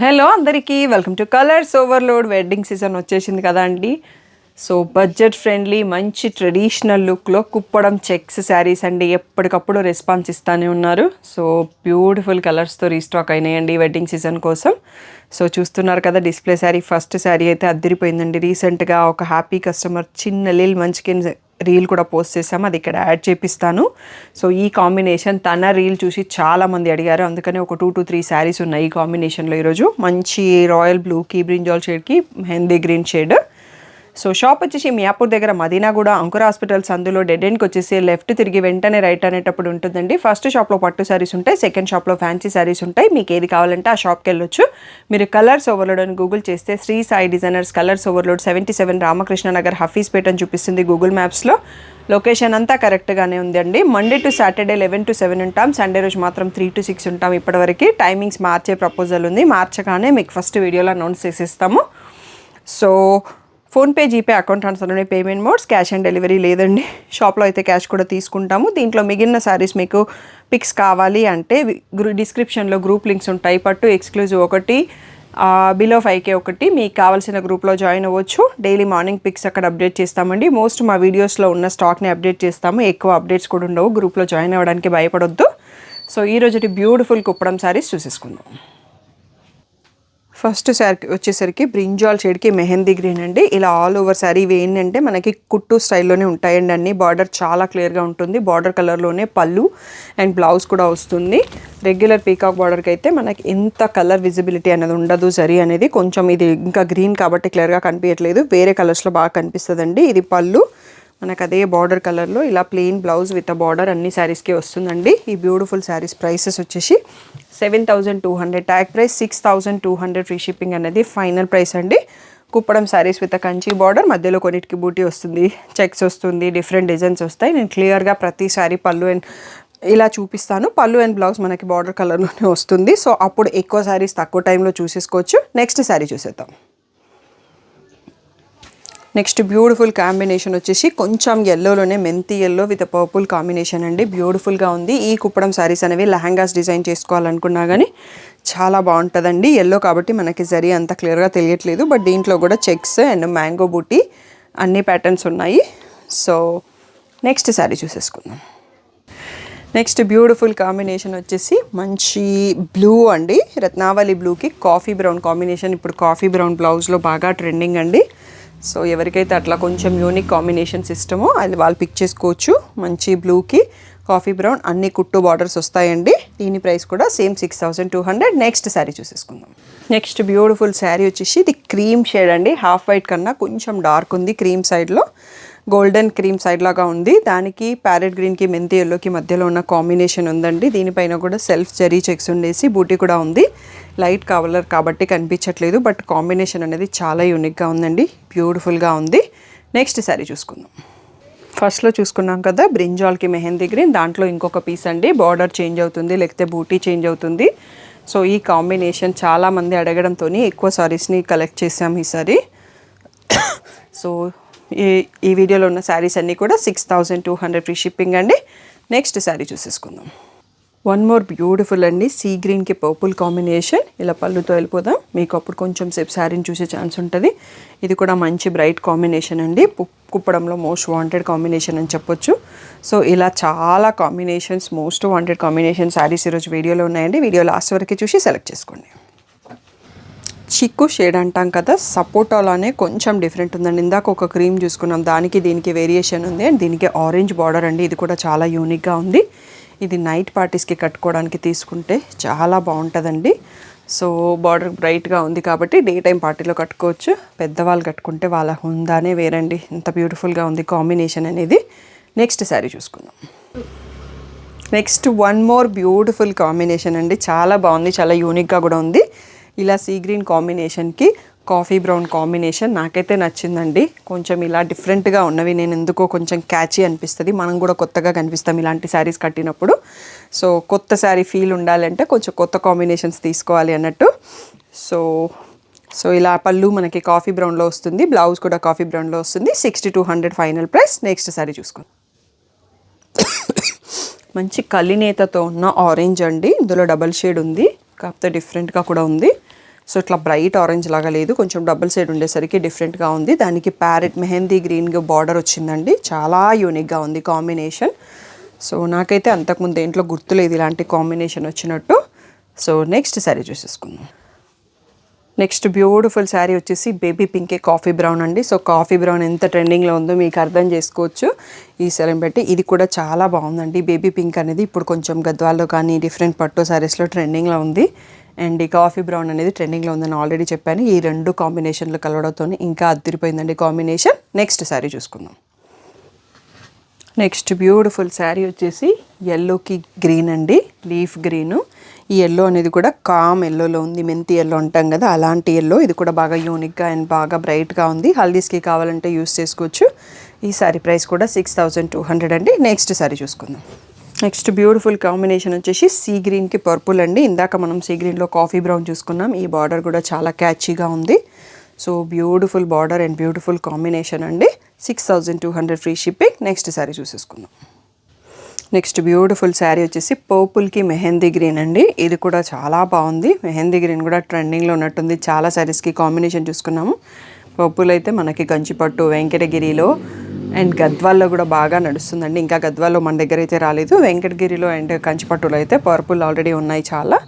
Hello అందరికీ welcome to Colours Overload. Wedding season వచ్చేసింది కదా అండి. సో బడ్జెట్ ఫ్రెండ్లీ మంచి ట్రెడిషనల్ లుక్లో కుప్పడం చెక్స్ శారీస్ అండి. ఎప్పటికప్పుడు రెస్పాన్స్ ఇస్తూనే ఉన్నారు. సో బ్యూటిఫుల్ కలర్స్తో రీస్టాక్ అయినాయండి వెడ్డింగ్ సీజన్ కోసం. సో చూస్తున్నారు కదా డిస్ప్లే శారీ. ఫస్ట్ శారీ అయితే అద్దరిపోయిందండి. రీసెంట్గా ఒక హ్యాపీ కస్టమర్ చిన్న లిల్ మంచికిన్ రీల్ కూడా పోస్ట్ చేసాము, అది ఇక్కడ యాడ్ చేపిస్తాను. సో ఈ కాంబినేషన్ తన రీల్ చూసి చాలామంది అడిగారు, అందుకని ఒక 2 to 3 శారీస్ ఉన్నాయి ఈ కాంబినేషన్లో ఈరోజు. మంచి రాయల్ బ్లూకి బ్రింజాల్ షేడ్కి mehndi green shade. So shop వచ్చేసి మియాపూర్ దగ్గర మదీనాగూడ అంకుర హాస్పిటల్స్ అందులో డెడ్ ఎండ్కి వచ్చేసి లెఫ్ట్ తిరిగి వెంటనే రైట్ అనేటప్పుడు ఉంటుందండి. ఫస్ట్ షాప్లో పట్టు శారీస్ ఉంటాయి, సెకండ్ షాప్లో ఫ్యాన్సీ శారీస్ ఉంటాయి. మీకు ఏది కావాలంటే ఆ షాప్కి వెళ్ళొచ్చు. మీరు కలర్స్ ఓవర్లోడ్ అని గూగుల్ చేస్తే Shri Sai designers colours overload 77 Ramakrishna Nagar Hafeezpet అని చూపిస్తుంది గూగుల్ మ్యాప్స్లో. లొకేషన్ అంతా కరెక్ట్గానే ఉందండి. మండే టు సాటర్డే 11 to 7 ఉంటాం, సండే రోజు మాత్రం 3 to 6 ఉంటాం. ఇప్పటివరకు టైమింగ్స్ మార్చే ప్రపోజల్ ఉంది, మార్చగానే మీకు ఫస్ట్ వీడియోలో అనౌన్స్ చేసేస్తాము. సో ఫోన్పే, జీపే, అకౌంట్ ట్రాన్స్ఫర్లోనే payment modes, cash on delivery లేదండి. షాప్లో అయితే క్యాష్ కూడా తీసుకుంటాము. దీంట్లో మిగిలిన శారీస్ మీకు పిక్స్ కావాలి అంటే డిస్క్రిప్షన్లో గ్రూప్ లింక్స్ ఉంటాయి. పట్టు ఎక్స్క్లూజివ్ ఒకటి, బిలో 5K ఒకటి, మీకు కావాల్సిన గ్రూప్లో జాయిన్ అవ్వచ్చు. డైలీ మార్నింగ్ పిక్స్ అక్కడ అప్డేట్ చేస్తామండి. మోస్ట్ మా వీడియోస్లో ఉన్న స్టాక్ని అప్డేట్ చేస్తాము, ఎక్కువ అప్డేట్స్ కూడా ఉండవు. గ్రూప్లో జాయిన్ అవ్వడానికి భయపడొద్దు. సో ఈరోజు బ్యూటిఫుల్ కుప్పడం శారీస్ చూసేసుకుందాం. ఫస్ట్ శారీ వచ్చేసరికి బ్రింజాల్ షేడ్కి మెహందీ గ్రీన్ అండి. ఇలా ఆల్ ఓవర్ శారీ ఇవి ఏంటంటే మనకి కుట్టు స్టైల్లోనే ఉంటాయండి అన్ని. బార్డర్ చాలా క్లియర్గా ఉంటుంది. బార్డర్ కలర్లోనే పళ్ళు అండ్ బ్లౌజ్ కూడా వస్తుంది. రెగ్యులర్ పీకాక్ బార్డర్కి అయితే మనకి ఎంత కలర్ విజిబిలిటీ అనేది ఉండదు. జరీ అనేది కొంచెం ఇది ఇంకా గ్రీన్ కాబట్టి క్లియర్గా కనిపించట్లేదు, వేరే కలర్స్లో బాగా కనిపిస్తుందండి. ఇది పళ్ళు మనకు అదే బార్డర్ కలర్లో ఇలా ప్లెయిన్ బ్లౌజ్ విత్ బార్డర్ అన్ని శారీస్కి వస్తుందండి. ఈ బ్యూటిఫుల్ శారీస్ ప్రైసెస్ వచ్చేసి 7,200, ట్యాగ్ ప్రైస్ 6,200, ఫ్రీ షిప్పింగ్ అనేది ఫైనల్ ప్రైస్ అండి. కుప్పడం శారీస్ విత్ కంచి బార్డర్, మధ్యలో కొన్నిటికి బూటీ వస్తుంది, చెక్స్ వస్తుంది, డిఫరెంట్ డిజైన్స్ వస్తాయి. నేను క్లియర్గా ప్రతి శారీ పళ్ళు అండ్ ఇలా చూపిస్తాను. పళ్ళు అండ్ బ్లౌజ్ మనకి బార్డర్ కలర్లోనే వస్తుంది. సో అప్పుడు ఎక్కువ శారీస్ తక్కువ టైంలో చూసేసుకోవచ్చు. నెక్స్ట్ శారీ చూసేద్దాం. నెక్స్ట్ బ్యూటిఫుల్ కాంబినేషన్ వచ్చేసి కొంచెం ఎల్లోలోనే మెంతి ఎల్లో విత్ పర్పుల్ కాంబినేషన్ అండి. బ్యూటిఫుల్గా ఉంది. ఈ కుప్పడం శారీస్ అనేవి లెహంగాస్ డిజైన్ చేసుకోవాలనుకున్నా కానీ చాలా బాగుంటుందండి. ఎల్లో కాబట్టి మనకి జరీ అంత క్లియర్గా తెలియట్లేదు, బట్ దీంట్లో కూడా చెక్స్ అండ్ మ్యాంగో బూటీ అన్ని ప్యాటర్న్స్ ఉన్నాయి. సో నెక్స్ట్ శారీ చూసేసుకుందాం. నెక్స్ట్ బ్యూటిఫుల్ కాంబినేషన్ వచ్చేసి మంచి బ్లూ అండి. రత్నావళి బ్లూకి కాఫీ బ్రౌన్ కాంబినేషన్ ఇప్పుడు కాఫీ బ్రౌన్ బ్లౌజ్లో బాగా ట్రెండింగ్ అండి. సో ఎవరికైతే అట్లా కొంచెం యూనిక్ కాంబినేషన్స్ ఇష్టమో అది వాళ్ళు పిక్ చేసుకోవచ్చు. మంచి బ్లూకి కాఫీ బ్రౌన్ అన్ని కుట్టు బార్డర్స్ వస్తాయండి. దీని ప్రైస్ కూడా సేమ్ 6,200. నెక్స్ట్ శారీ చూసేసుకుందాం. నెక్స్ట్ బ్యూటిఫుల్ శారీ వచ్చేసి ఇది క్రీమ్ షేడ్ అండి. హాఫ్ వైట్ కన్నా కొంచెం డార్క్ ఉంది. క్రీమ్ సైడ్లో గోల్డెన్ క్రీమ్ సైడ్ లాగా ఉంది. దానికి ప్యారెట్ గ్రీన్కి మెంతి ఎల్లోకి మధ్యలో ఉన్న కాంబినేషన్ ఉందండి. దీనిపైన కూడా సెల్ఫ్ జరీ చెక్స్ ఉండేసి బూటీ కూడా ఉంది. లైట్ కలర్ కాబట్టి కనిపించట్లేదు, బట్ కాంబినేషన్ అనేది చాలా యూనిక్గా ఉందండి. బ్యూటిఫుల్గా ఉంది. నెక్స్ట్ శారీ చూసుకుందాం. ఫస్ట్లో చూసుకున్నాం కదా బ్రింజాల్కి మెహందీ గ్రీన్, దాంట్లో ఇంకొక పీస్ అండి. బార్డర్ చేంజ్ అవుతుంది, లేకపోతే బూటీ చేంజ్ అవుతుంది. సో ఈ కాంబినేషన్ చాలామంది అడగడంతో ఎక్కువ శారీస్ని కలెక్ట్ చేసాం ఈసారి. సో ఈ వీడియోలో ఉన్న శారీస్ అన్నీ కూడా 6,200, ఫ్రీ షిప్పింగ్ అండి. నెక్స్ట్ శారీ చూసేసుకుందాం. వన్ మోర్ బ్యూటిఫుల్ అండి. సీ గ్రీన్కి పర్పుల్ కాంబినేషన్. ఇలా పళ్ళుతో వెళ్ళిపోదాం, మీకు అప్పుడు కొంచెం సేపు శారీని చూసే ఛాన్స్ ఉంటుంది. ఇది కూడా మంచి బ్రైట్ కాంబినేషన్ అండి. కుప్పడంలో మోస్ట్ వాంటెడ్ కాంబినేషన్ అని చెప్పొచ్చు. సో ఇలా చాలా combinations, most wanted combination saris ఈరోజు వీడియోలో ఉన్నాయండి. వీడియో లాస్ట్ వరకు చూసి సెలెక్ట్ చేసుకోండి. చిక్కు షేడ్ అంటాం కదా, సపోటాలోనే కొంచెం డిఫరెంట్ ఉందండి. ఇందాక ఒక క్రీమ్ చూసుకున్నాం, దానికి దీనికి వేరియేషన్ ఉంది. అండ్ దీనికి ఆరెంజ్ బార్డర్ అండి. ఇది కూడా చాలా యూనిక్గా ఉంది. ఇది నైట్ పార్టీస్కి కట్టుకోవడానికి తీసుకుంటే చాలా బాగుంటుందండి. సో బార్డర్ బ్రైట్గా ఉంది కాబట్టి డే టైం పార్టీలో కట్టుకోవచ్చు. పెద్దవాళ్ళు కట్టుకుంటే వాళ్ళ హుందానే వేరండి. ఇంత బ్యూటిఫుల్గా ఉంది కాంబినేషన్ అనేది. నెక్స్ట్ శారీ చూసుకుందాం. Next one more beautiful combination అండి. చాలా బాగుంది, చాలా యూనిక్గా కూడా ఉంది. ఇలా సీ గ్రీన్ కాంబినేషన్కి కాఫీ బ్రౌన్ కాంబినేషన్ నాకైతే నచ్చిందండి. కొంచెం ఇలా డిఫరెంట్గా ఉన్నవి నేను ఎందుకో కొంచెం క్యాచీ అనిపిస్తుంది. మనం కూడా కొత్తగా కనిపిస్తాం ఇలాంటి శారీస్ కట్టినప్పుడు. సో కొత్త శారీ ఫీల్ ఉండాలంటే కొంచెం కొత్త కాంబినేషన్స్ తీసుకోవాలి అన్నట్టు. సో ఇలా పళ్ళు మనకి కాఫీ బ్రౌన్లో వస్తుంది, బ్లౌజ్ కూడా కాఫీ బ్రౌన్లో వస్తుంది. 6,200 ఫైనల్ ప్రైస్. నెక్స్ట్ శారీ చూసుకోండి. మంచి కలినేతతో ఉన్న ఆరెంజ్ అండి. ఇందులో డబల్ షేడ్ ఉంది, కాకపోతే డిఫరెంట్గా కూడా ఉంది. సో ఇట్లా బ్రైట్ ఆరెంజ్ లాగా లేదు, కొంచెం డబుల్ సైడ్ ఉండేసరికి డిఫరెంట్గా ఉంది. దానికి ప్యారెట్ మెహందీ గ్రీన్ బార్డర్ వచ్చిందండి. చాలా యూనిక్గా ఉంది కాంబినేషన్. సో నాకైతే అంతకుముందు దేంట్లో గుర్తులేదు ఇలాంటి కాంబినేషన్ వచ్చినట్టు. సో నెక్స్ట్ శారీ చూసేసుకుందాం. నెక్స్ట్ బ్యూటిఫుల్ శారీ వచ్చేసి బేబీ పింకే కాఫీ బ్రౌన్ అండి. సో కాఫీ బ్రౌన్ ఎంత ట్రెండింగ్లో ఉందో మీకు అర్థం చేసుకోవచ్చు ఈ శారీని బట్టి. ఇది కూడా చాలా బాగుందండి. బేబీ పింక్ అనేది ఇప్పుడు కొంచెం గద్వాల్లో కానీ డిఫరెంట్ పట్టు శారీస్లో ట్రెండింగ్లో ఉంది. అండ్ ఈ కాఫీ బ్రౌన్ అనేది ట్రెండింగ్లో ఉందని ఆల్రెడీ చెప్పాను. ఈ రెండు కాంబినేషన్లు కలవడంతో ఇంకా అదిరిపోయిందండి కాంబినేషన్. నెక్స్ట్ శారీ చూసుకుందాం. నెక్స్ట్ బ్యూటిఫుల్ శారీ వచ్చేసి ఎల్లోకి గ్రీన్ అండి, లీఫ్ గ్రీను. ఈ ఎల్లో అనేది కూడా కామ్ ఎల్లోలో ఉంది, మెంతి ఎల్లో అంటాం కదా అలాంటి ఎల్లో. ఇది కూడా బాగా యూనిక్గా అండ్ బాగా బ్రైట్గా ఉంది. హల్దీస్కి కావాలంటే యూస్ చేసుకోవచ్చు. ఈ శారీ ప్రైస్ కూడా 6200 అండి. నెక్స్ట్ శారీ చూసుకుందాం. నెక్స్ట్ బ్యూటిఫుల్ కాంబినేషన్ వచ్చేసి సీ గ్రీన్కి పర్పుల్ అండి. ఇందాక మనం సీ గ్రీన్లో కాఫీ బ్రౌన్ చూసుకున్నాం. ఈ బార్డర్ కూడా చాలా క్యాచీగా ఉంది. So beautiful border and beautiful combination అండి. 6200 ఫ్రీ షిప్పింగ్. నెక్స్ట్ శారీ చూసేసుకుందాం. నెక్స్ట్ బ్యూటిఫుల్ శారీ వచ్చేసి పర్పుల్కి మెహందీ గ్రీన్ అండి. ఇది కూడా చాలా బాగుంది. మెహందీ గ్రీన్ కూడా ట్రెండింగ్లో ఉన్నట్టుంది. చాలా శారీస్కి కాంబినేషన్ చూసుకున్నాము. పర్పుల్ అయితే మనకి కంచిపట్టు, వెంకటగిరిలో అండ్ గద్వాల్లో కూడా బాగా నడుస్తుందండి. ఇంకా గద్వాల్లో మన దగ్గర అయితే రాలేదు. వెంకటగిరిలో అండ్ కంచిపట్టులో అయితే పర్పుల్ ఆల్రెడీ ఉన్నాయి చాలా.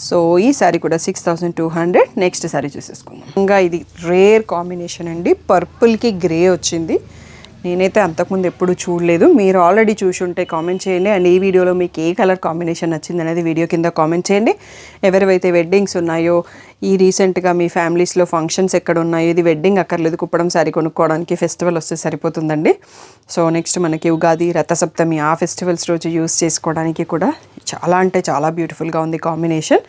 సో ఈ శారీ కూడా 6200. నెక్స్ట్ శారీ చూసేసుకుందాం. ఇంకా ఇది రేర్ కాంబినేషన్ అండి. పర్పుల్కి గ్రే వచ్చింది. నేనైతే అంతకుముందు ఎప్పుడు చూడలేదు. మీరు ఆల్రెడీ చూసి ఉంటే కామెంట్ చేయండి. అండ్ ఈ వీడియోలో మీకు ఏ కలర్ కాంబినేషన్ నచ్చింది అనేది వీడియో కింద కామెంట్ చేయండి. ఎవరివైతే వెడ్డింగ్స్ ఉన్నాయో, ఈ రీసెంట్గా మీ ఫ్యామిలీస్లో ఫంక్షన్స్ ఎక్కడ ఉన్నాయో, ఇది వెడ్డింగ్ అక్కర్లేదు, కుప్పడం శారీ కొనుక్కోవడానికి ఫెస్టివల్ వస్తే సరిపోతుందండి. సో నెక్స్ట్ మనకి ఉగాది, రథసప్తమి ఆ ఫెస్టివల్స్ రోజు యూస్ చేసుకోవడానికి కూడా చాలా అంటే చాలా బ్యూటిఫుల్గా ఉంది కాంబినేషన్.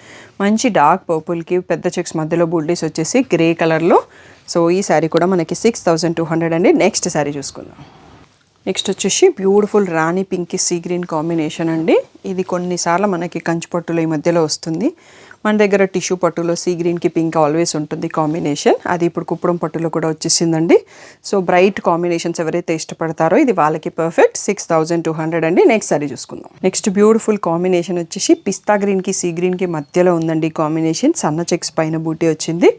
మంచి డార్క్ పర్పుల్కి పెద్ద చెక్స్ మధ్యలో బుల్డీస్ వచ్చేసి గ్రే కలర్లో. సో ఈ శారీ కూడా మనకి 6200 అండి. నెక్స్ట్ శారీ చూసుకుందాం. నెక్స్ట్ వచ్చేసి బ్యూటిఫుల్ రాణి పింక్కి సీ గ్రీన్ కాంబినేషన్ అండి. ఇది కొన్నిసార్లు మనకి కంచి పట్టులో ఈ మధ్యలో వస్తుంది. మన దగ్గర టిష్యూ పట్టులో సీ గ్రీన్కి పింక్ ఆల్వేస్ ఉంటుంది కాంబినేషన్. అది ఇప్పుడు కుప్పడం పట్టులో కూడా వచ్చేసిందండి. సో బ్రైట్ కాంబినేషన్స్ ఎవరైతే ఇష్టపడతారో ఇది వాళ్ళకి పర్ఫెక్ట్. 6200 అండి. నెక్స్ట్ శారీ చూసుకుందాం. నెక్స్ట్ బ్యూటిఫుల్ కాంబినేషన్ వచ్చేసి పిస్తా గ్రీన్కి సీ గ్రీన్కి మధ్యలో ఉందండి కాంబినేషన్. సన్న చెక్స్ పైన బూటీ వచ్చింది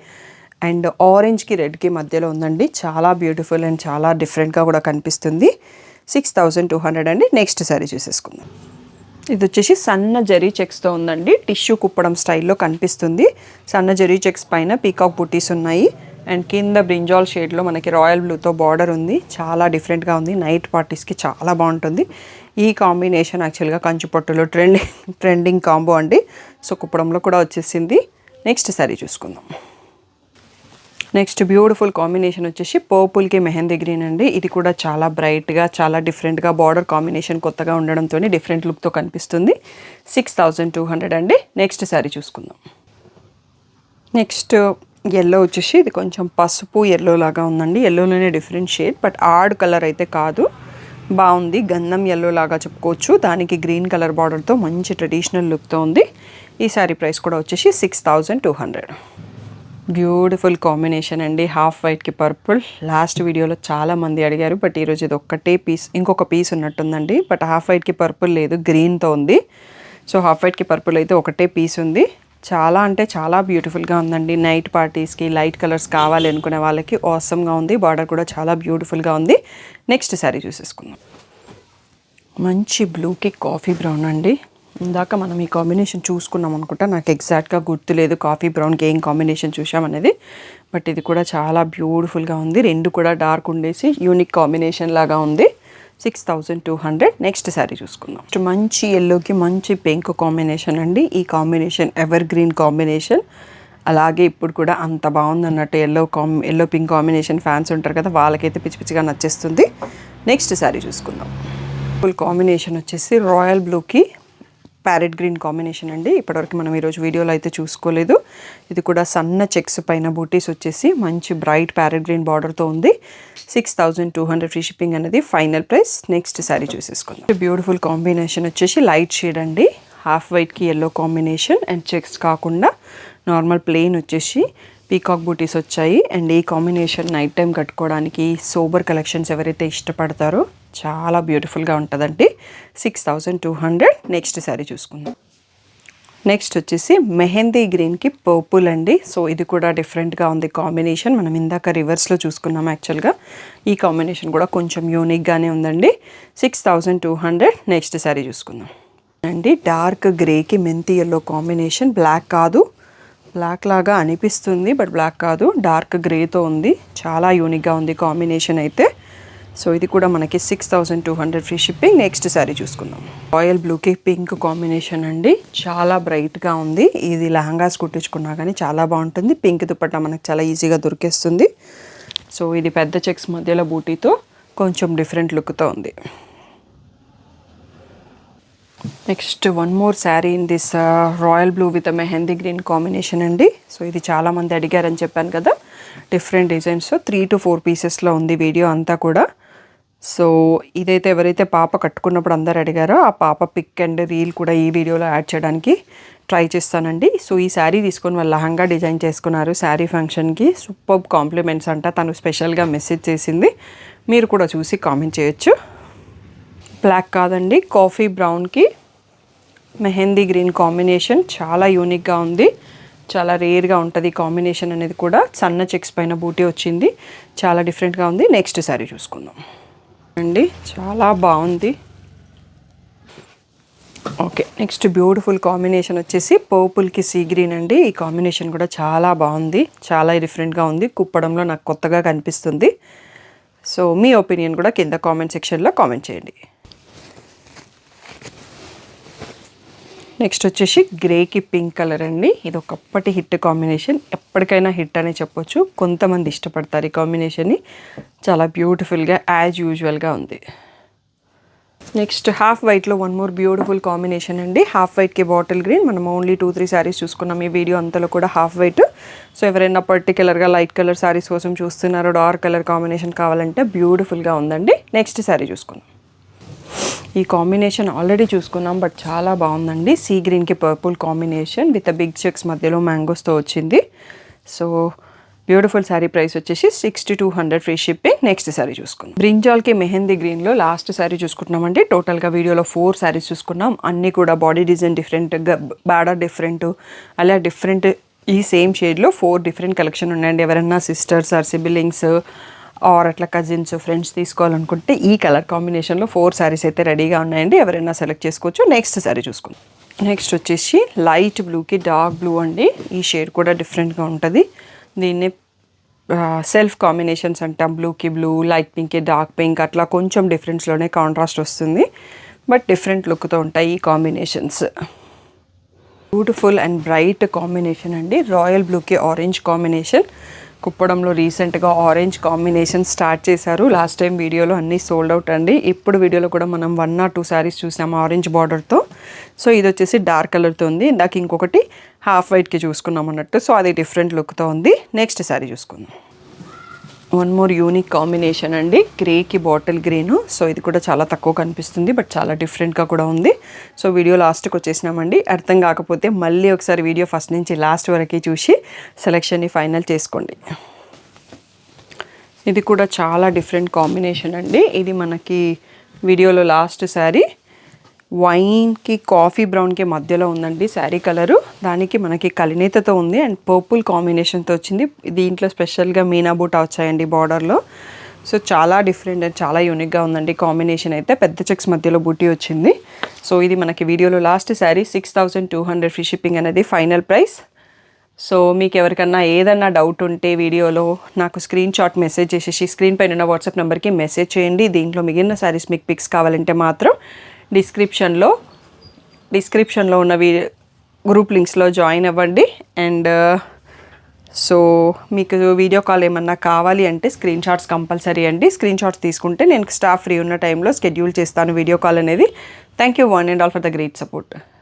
అండ్ ఆరెంజ్కి రెడ్కి మధ్యలో ఉందండి. చాలా బ్యూటిఫుల్ అండ్ చాలా డిఫరెంట్గా కూడా కనిపిస్తుంది. 6200 అండి. నెక్స్ట్ శారీ చూసేసుకుందాం. ఇది వచ్చేసి సన్న జరీ చెక్స్తో ఉందండి. టిష్యూ కుప్పడం స్టైల్లో కనిపిస్తుంది. సన్న జరీ చెక్స్ పైన పీకాక్ బుట్టీస్ ఉన్నాయి అండ్ కింద బ్రింజాల్ షేడ్లో మనకి రాయల్ బ్లూతో బార్డర్ ఉంది. చాలా డిఫరెంట్గా ఉంది. నైట్ పార్టీస్కి చాలా బాగుంటుంది ఈ కాంబినేషన్. యాక్చువల్గా కంచిపట్టులో ట్రెండింగ్ కాంబో అండి. సో కుప్పడంలో కూడా వచ్చేసింది. నెక్స్ట్ శారీ చూసుకుందాం. నెక్స్ట్ బ్యూటిఫుల్ కాంబినేషన్ వచ్చేసి పర్పుల్కి మెహందీ గ్రీన్ అండి. ఇది కూడా చాలా బ్రైట్గా చాలా డిఫరెంట్గా బార్డర్ కాంబినేషన్ కొత్తగా ఉండడంతో డిఫరెంట్ లుక్తో కనిపిస్తుంది. 6200 అండి. నెక్స్ట్ శారీ చూసుకుందాం. నెక్స్ట్ ఎల్లో వచ్చేసి ఇది కొంచెం పసుపు ఎల్లో లాగా ఉందండి. ఎల్లోలోనే different shade, but odd colour అయితే కాదు. బాగుంది. గంధం ఎల్లో లాగా చెప్పుకోవచ్చు. దానికి గ్రీన్ కలర్ బార్డర్తో మంచి ట్రెడిషనల్ లుక్తో ఉంది. ఈ శారీ ప్రైస్ కూడా వచ్చేసి 6200. బ్యూటిఫుల్ కాంబినేషన్ అండి. హాఫ్ వైట్కి పర్పుల్. లాస్ట్ వీడియోలో చాలామంది అడిగారు, బట్ ఈరోజు ఇది ఒక్కటే పీస్, ఇంకొక పీస్ ఉన్నట్టుందండి. బట్ హాఫ్ వైట్కి పర్పుల్ లేదు, గ్రీన్తో ఉంది. సో హాఫ్ వైట్కి పర్పుల్ అయితే ఒకటే పీస్ ఉంది. చాలా అంటే చాలా బ్యూటిఫుల్గా ఉందండి. నైట్ పార్టీస్కి లైట్ కలర్స్ కావాలి అనుకునే వాళ్ళకి ఆసమ్గా ఉంది. బార్డర్ కూడా చాలా బ్యూటిఫుల్గా ఉంది. నెక్స్ట్ శారీ చూసేసుకుందాం. మంచి బ్లూకి కాఫీ బ్రౌన్ అండి. ఇందాక మనం ఈ కాంబినేషన్ చూసుకున్నాం అనుకుంటా, నాకు ఎగ్జాక్ట్గా గుర్తులేదు కాఫీ బ్రౌన్కి ఏం కాంబినేషన్ చూసామనేది. బట్ ఇది కూడా చాలా బ్యూటిఫుల్గా ఉంది. రెండు కూడా డార్క్ ఉండేసి యూనిక్ కాంబినేషన్ లాగా ఉంది. 6200. నెక్స్ట్ శారీ చూసుకుందాం. మంచి ఎల్లోకి మంచి పింక్ కాంబినేషన్ అండి. ఈ కాంబినేషన్ ఎవర్ గ్రీన్ కాంబినేషన్. అలాగే ఇప్పుడు కూడా అంత బాగుంది అన్నట్టు. ఎల్లో పింక్ కాంబినేషన్ ఫ్యాన్స్ ఉంటారు కదా, వాళ్ళకైతే పిచ్చి పిచ్చిగా నచ్చేస్తుంది. నెక్స్ట్ శారీ చూసుకుందాం. ఫుల్ కాంబినేషన్ వచ్చేసి రాయల్ బ్లూకి ప్యారెట్ గ్రీన్ కాంబినేషన్ అండి. ఇప్పటివరకు మనం ఈరోజు వీడియోలో అయితే చూసుకోలేదు. ఇది కూడా సన్న చెక్స్ పైన బూటీస్ వచ్చేసి మంచి బ్రైట్ ప్యారెట్ గ్రీన్ బార్డర్తో ఉంది. 6200 ఫ్రీ షిప్పింగ్ అనేది ఫైనల్ ప్రైస్. నెక్స్ట్ శారీ చూసేసుకుందాం. బ్యూటిఫుల్ కాంబినేషన్ వచ్చేసి లైట్ షేడ్ అండి. హాఫ్ వైట్కి ఎల్లో కాంబినేషన్ అండ్ చెక్స్ కాకుండా నార్మల్ ప్లెయిన్ వచ్చేసి పీకాక్ బూటీస్ వచ్చాయి. అండ్ ఈ కాంబినేషన్ నైట్ టైం కట్టుకోవడానికి సోబర్ కలెక్షన్స్ ఎవరైతే ఇష్టపడతారో చాలా బ్యూటిఫుల్గా ఉంటుందండి. 6200. నెక్స్ట్ శారీ చూసుకుందాం. నెక్స్ట్ వచ్చేసి మెహందీ గ్రీన్కి పర్పుల్ అండి. సో ఇది కూడా డిఫరెంట్గా ఉంది కాంబినేషన్. మనం ఇందాక రివర్స్లో చూసుకున్నాం. యాక్చువల్గా ఈ కాంబినేషన్ కూడా కొంచెం యూనిక్గానే ఉందండి. 6200. నెక్స్ట్ శారీ చూసుకుందాం అండి. డార్క్ గ్రేకి మెంతి ఎల్లో కాంబినేషన్. బ్లాక్ కాదు, బ్లాక్ లాగా అనిపిస్తుంది బట్ బ్లాక్ కాదు, డార్క్ గ్రేతో ఉంది. చాలా యూనిక్గా ఉంది కాంబినేషన్ అయితే. సో ఇది కూడా మనకి 6200 ఫ్రీ షిప్పింగ్. నెక్స్ట్ శారీ చూసుకుందాం. రాయల్ బ్లూకి పింక్ కాంబినేషన్ అండి. చాలా బ్రైట్గా ఉంది. ఇది లెహంగాస్ కుట్టించుకున్నా కానీ చాలా బాగుంటుంది. పింక్ దుపట్టా మనకు చాలా ఈజీగా దొరికేస్తుంది. సో ఇది పెద్ద చెక్స్ మధ్యలో బూటీతో కొంచెం డిఫరెంట్ లుక్తో ఉంది. Next one more sari in this royal blue with mehndi green combination అండి. సో ఇది చాలామంది అడిగారని చెప్పాను కదా. డిఫరెంట్ డిజైన్స్ 3 to 4 పీసెస్లో ఉంది వీడియో అంతా కూడా. సో ఇదైతే ఎవరైతే పాప కట్టుకున్నప్పుడు అందరు అడిగారో ఆ పాప పిక్ అండ్ రీల్ కూడా ఈ వీడియోలో యాడ్ చేయడానికి ట్రై చేస్తానండి. సో ఈ శారీ తీసుకొని వాళ్ళు లహంగా డిజైన్ చేసుకున్నారు శారీ ఫంక్షన్కి. సూపర్ కాంప్లిమెంట్స్ అంట. తను స్పెషల్గా మెసేజ్ చేసింది. మీరు కూడా చూసి కామెంట్ చేయొచ్చు. బ్లాక్ కాదండి, కాఫీ బ్రౌన్కి మెహందీ గ్రీన్ కాంబినేషన్. చాలా యూనిక్గా ఉంది. చాలా రేర్గా ఉంటుంది కాంబినేషన్ అనేది కూడా. సన్న చెక్స్ పైన బూటీ వచ్చింది. చాలా డిఫరెంట్గా ఉంది. నెక్స్ట్ శారీ చూసుకుందాం అండి. చాలా బాగుంది. ఓకే, నెక్స్ట్ బ్యూటిఫుల్ కాంబినేషన్ వచ్చేసి పర్పుల్కి సీ గ్రీన్ అండి. ఈ కాంబినేషన్ కూడా చాలా బాగుంది. చాలా డిఫరెంట్గా ఉంది. కుప్పడంలో నాకు కొత్తగా కనిపిస్తుంది. సో మీ ఒపీనియన్ కూడా కింద కామెంట్ సెక్షన్లో కామెంట్ చేయండి. నెక్స్ట్ వచ్చేసి గ్రేకి పింక్ కలర్ అండి. ఇది ఒకప్పటి హిట్ కాంబినేషన్. ఎప్పటికైనా హిట్ అనే చెప్పొచ్చు. కొంతమంది ఇష్టపడతారు ఈ కాంబినేషన్ని. చాలా బ్యూటిఫుల్గా యాజ్ యూజువల్గా ఉంది. నెక్స్ట్ హాఫ్ వైట్లో వన్ మోర్ బ్యూటిఫుల్ కాంబినేషన్ అండి. హాఫ్ వైట్కి బాటిల్ గ్రీన్. మనం ఓన్లీ 2-3 శారీస్ చూసుకున్నాం ఈ వీడియో అంతలో కూడా హాఫ్ వైట్. సో ఎవరైనా పర్టికులర్గా లైట్ కలర్ శారీస్ కోసం చూస్తున్నారో, డార్క్ కలర్ కాంబినేషన్ కావాలంటే బ్యూటిఫుల్గా ఉందండి. నెక్స్ట్ శారీ చూసుకుందాం. ఈ కాంబినేషన్ ఆల్రెడీ చూసుకున్నాం బట్ చాలా బాగుందండి. సీ గ్రీన్కి purple combination with big checks మధ్యలో మ్యాంగోస్తో వచ్చింది. సో బ్యూటిఫుల్ శారీ ప్రైస్ వచ్చేసి 6200 ఫ్రీ షిప్పింగ్. నెక్స్ట్ శారీ చూసుకున్నాం. బ్రింజాల్కి మెహందీ గ్రీన్లో లాస్ట్ శారీ చూసుకుంటున్నామండి. టోటల్గా వీడియోలో 4 శారీస్ చూసుకున్నాం. అన్నీ కూడా body design different, border different, అలా డిఫరెంట్. ఈ సేమ్ షేడ్లో 4 డిఫరెంట్ కలెక్షన్ ఉన్నాయండి. ఎవరైనా సిస్టర్స్ ఆర్ సిబ్లింగ్స్ ఆర్ అట్లా కజిన్స్ ఫ్రెండ్స్ తీసుకోవాలనుకుంటే ఈ కలర్ కాంబినేషన్లో 4 శారీస్ అయితే రెడీగా ఉన్నాయండి. ఎవరైనా సెలెక్ట్ చేసుకోవచ్చు. నెక్స్ట్ శారీ చూసుకుందాం. నెక్స్ట్ వచ్చేసి లైట్ బ్లూకి డార్క్ బ్లూ అండి. ఈ షేడ్ కూడా డిఫరెంట్గా ఉంటుంది. దీన్ని సెల్ఫ్ కాంబినేషన్స్ అంటాం. బ్లూకి బ్లూ, లైట్ పింక్కి డార్క్ పింక్, అట్లా కొంచెం డిఫరెన్స్లోనే కాంట్రాస్ట్ వస్తుంది బట్ డిఫరెంట్ లుక్తో ఉంటాయి ఈ combinations. Beautiful and bright combination అండి. రాయల్ బ్లూకి ఆరెంజ్ కాంబినేషన్. కుప్పడంలో రీసెంట్గా ఆరెంజ్ కాంబినేషన్ స్టార్ట్ చేశారు. లాస్ట్ టైం వీడియోలో అన్నీ సోల్డ్ అవుట్ అండి. ఇప్పుడు వీడియోలో కూడా మనం 1 or 2 శారీస్ చూసాము ఆరెంజ్ బార్డర్తో. సో ఇది వచ్చేసి డార్క్ కలర్తో ఉంది. ఇందాక ఇంకొకటి హాఫ్ వైట్కి చూసుకున్నాం అన్నట్టు. సో అది డిఫరెంట్ లుక్తో ఉంది. నెక్స్ట్ శారీ చూసుకుందాం. వన్ మోర్ యూనిక్ కాంబినేషన్ అండి. గ్రేకి బాటిల్ గ్రీను. సో ఇది కూడా చాలా తక్కువ కనిపిస్తుంది బట్ చాలా డిఫరెంట్గా కూడా ఉంది. సో వీడియో లాస్ట్కి వచ్చేసినామండి. అర్థం కాకపోతే మళ్ళీ ఒకసారి వీడియో ఫస్ట్ నుంచి లాస్ట్ వరకు చూసి సెలెక్షన్ని ఫైనల్ చేసుకోండి. ఇది కూడా చాలా డిఫరెంట్ కాంబినేషన్ అండి. ఇది మనకి వీడియోలో లాస్ట్ శారీ వైన్కి కాఫీ బ్రౌన్కి మధ్యలో ఉందండి శారీ కలరు. దానికి మనకి కలినేతతో ఉంది అండ్ పర్పుల్ కాంబినేషన్తో వచ్చింది. దీంట్లో స్పెషల్గా మీనా బూటా వచ్చాయండి బార్డర్లో. సో చాలా డిఫరెంట్ అండ్ చాలా యూనిక్గా ఉందండి కాంబినేషన్ అయితే. పెద్ద చెక్స్ మధ్యలో బూటీ వచ్చింది. సో ఇది మనకి వీడియోలో లాస్ట్ శారీ. 6200 ఫ్రీ షిప్పింగ్ అనేది ఫైనల్ ప్రైస్. సో మీకు ఎవరికన్నా ఏదన్నా డౌట్ ఉంటే వీడియోలో నాకు స్క్రీన్ షాట్ మెసేజ్ చేసేసి స్క్రీన్ పైన ఉన్న వాట్సాప్ నెంబర్కి మెసేజ్ చేయండి. దీంట్లో మిగిలిన శారీస్ మీకు పిక్స్ కావాలంటే మాత్రం డిస్క్రిప్షన్లో ఉన్న గ్రూప్ లింక్స్లో జాయిన్ అవ్వండి. అండ్ సో మీకు వీడియో కాల్ ఏమన్నా కావాలి అంటే స్క్రీన్ షాట్స్ కంపల్సరీ అండి. స్క్రీన్ షాట్స్ తీసుకుంటే నేను స్టాఫ్ ఫ్రీ ఉన్న టైంలో షెడ్యూల్ చేస్తాను వీడియో కాల్ అనేది. Thank you one and all for the great support.